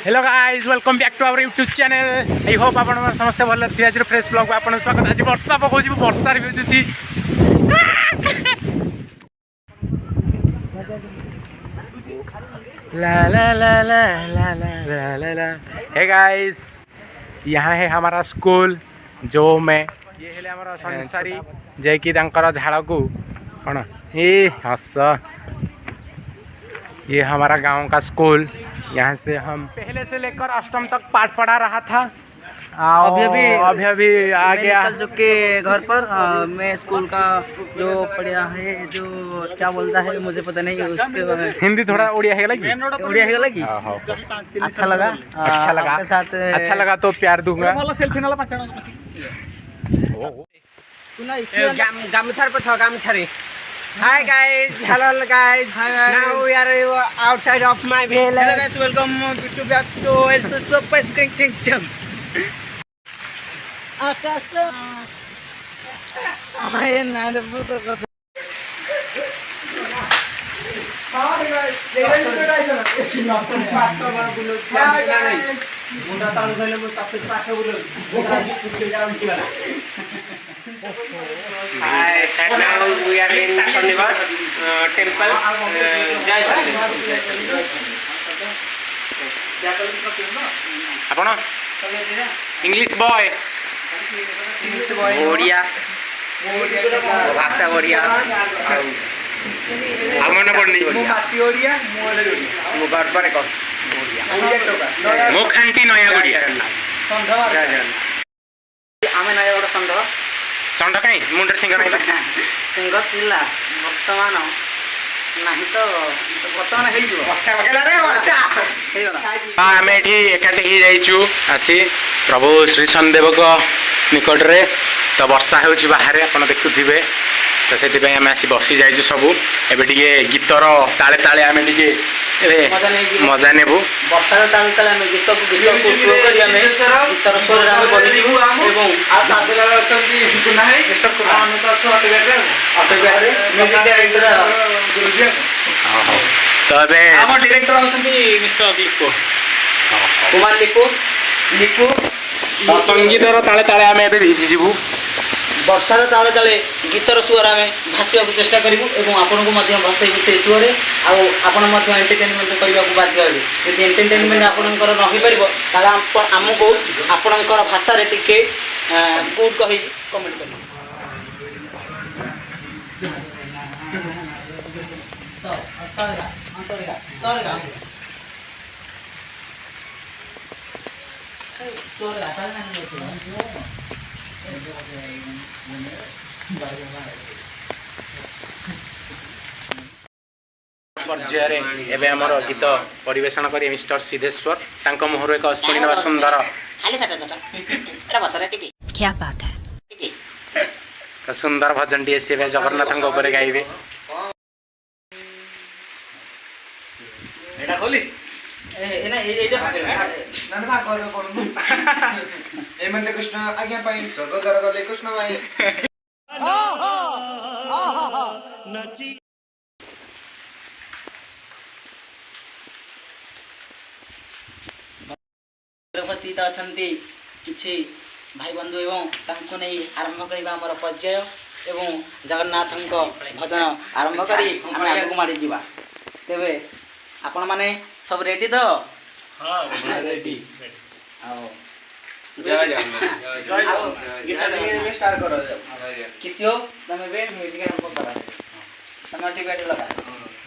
Hello guys welcome back to our YouTube channel. I hope आपण समस्त भल थी। आज फ्रेश ब्लॉग आपन स्वागत। आज वर्षा पकाउछि वर्षा रे भिजुछि। ला ला ला ला ला ला ला ला। हे गाइस यहाँ है हमारा स्कूल जो मैं ये हेले हमारा संसारी जे कि तांकर झाड़ को कौन ए हस। ये हमारा गांव का स्कूल। यहाँ से हम पहले से लेकर अष्टम तक पाठ पढ़ा रहा था। अभी आ गया निकल चुके घर पर। मैं स्कूल का जो पढ़ा है जो क्या बोलता है मुझे पता नहीं उसके हिंदी थोड़ा उड़िया है लगी उड़िया है लगी। अच्छा लगा आपके साथ अच्छा लगा तो प्यार दूंगा। Hi guys, hello guys. Now we are outside of my village. Hello guys, welcome back to the surprise kitchen. Akasa. Ay na buto ko. Hi guys, Hi, sir. Now we are in Shanivar temple. Jai आपण English boy Odia भाषा ओडिया मन पड़नी मु गड़बड़ कर मो खांटी नया गुड़िया आमे नया गोटे संघ संड कहीं मुंडर सिंह नहीं संघ थिला वर्तमान नहीं तो वर्तमान आम ये एकाठी ही जाइचु आसी प्रभु श्री शनिदेव निकट रे तो वर्षा हो बाहर आप देखुवे तो से आम आसी बसी जाइचु सबू एबे टिके गीतर ताले ताले आम टिके मजा नेबू वर्षार ताल ताल आम गीत को स्लो करी आम गीतर स्वर रे आम बहि दिबु एवं आ ताबेला अछंती कुना है मिस्टर कुना हम तो अछु अटोगेट रे म्यूजिक डायरेक्टर गुरुजी तो अबे हम डायरेक्टर अछंती मिस्टर लिपो कुमार लिपो लिपो संगीतर ताले ताले आम एबे भिजी जीवु वर्षार ताले ताले गीतर स्वर आम भाषा चेष्टा करूँ और आपन को भाषाई से स्वर आपण एंटरटेनमेंट करने को बाध्य हे। यदि एंटरटेनमेंट आपंकर नहीं पार आमको आपणकर भाषा टे गुड कही कमेंट कर। पर्याय एवं आमर गीत परिवेशन करें मिस्टर सिद्धेश्वर तांको मुहर एक शुणा सुंदर क्या बात है सुंदर भजन टी सी जगन्नाथ गाइबे। कृष्ण आज्ञा पाई स्वर्ग द्वार गले कृष्ण भाई किछि भाई बंधु एवं तांको नहीं आरंभ करबा हमर पर्याय एवं जगन्नाथ भजन आरंभ करी हम आगु मारी जीवा। तेबे आपण माने सब रेडी तो? हां रेडी आओ जय जगन्नाथ गीता में स्टार्ट करो किसियो तमे बे म्यूजिक आरंभ करा समय टिकट लगा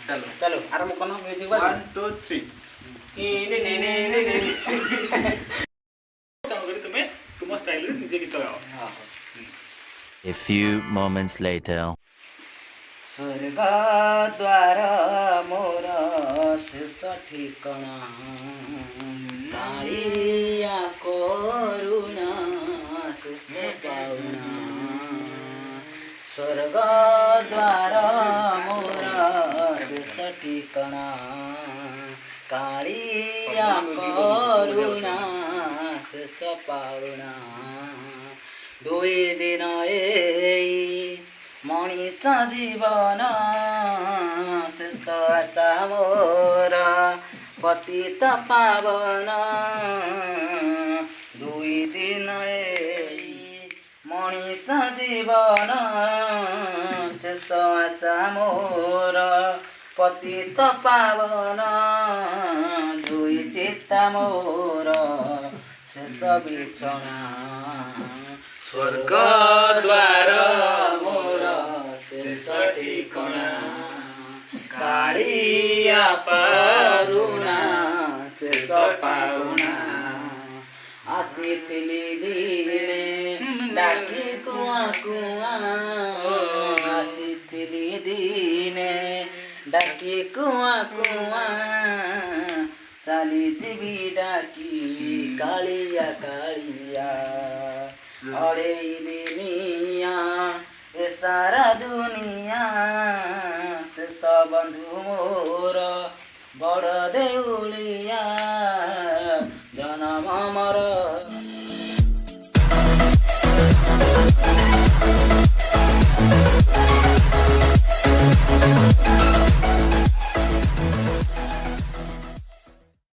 चलो चलो आरंभ करो music 1 2 3 A few moments later. स्वर्ग द्वार मोर शेष ठिकाना कालिया करुणा शेष पाउना स्वर्ग द्वार मोर शेष ठिकाना कालिया करुणा शेष पाउना दुई दिन मनीष जीवन शेष आशा मोर पतित पावन दुई दिन मଣିଷ ଜୀବନ ଶେଷ ଆଶା ମୋର ପତିତ ପାବନ ଦୁଇ ଚିତା ମୋର ଶେଷ ବିଛଣା ସ୍ୱର୍ଗ ଦ୍ୱାର ମୋର ଶେଷ ଠିକଣା କାଳିଆ ପାରୁଣା ଶେଷ ପାଉଣା ଆସିଥିଲି ଦିନେ ଡାକି କୁଆ କୁଆ ଆସିଥିଲି ଦିନେ ଡାକି କୁଆ କୁଆ ଚାଲିଯିବି ଡାକି କାଳିଆ କାଳିଆ ଅଡ଼େଇବି ନିଆ ଏ ସାରା ଦୁନିଆ ଶେଷ ବନ୍ଧୁ ମୋର ବଡ଼ ଦେଉଳିଆ ଜନମ ମର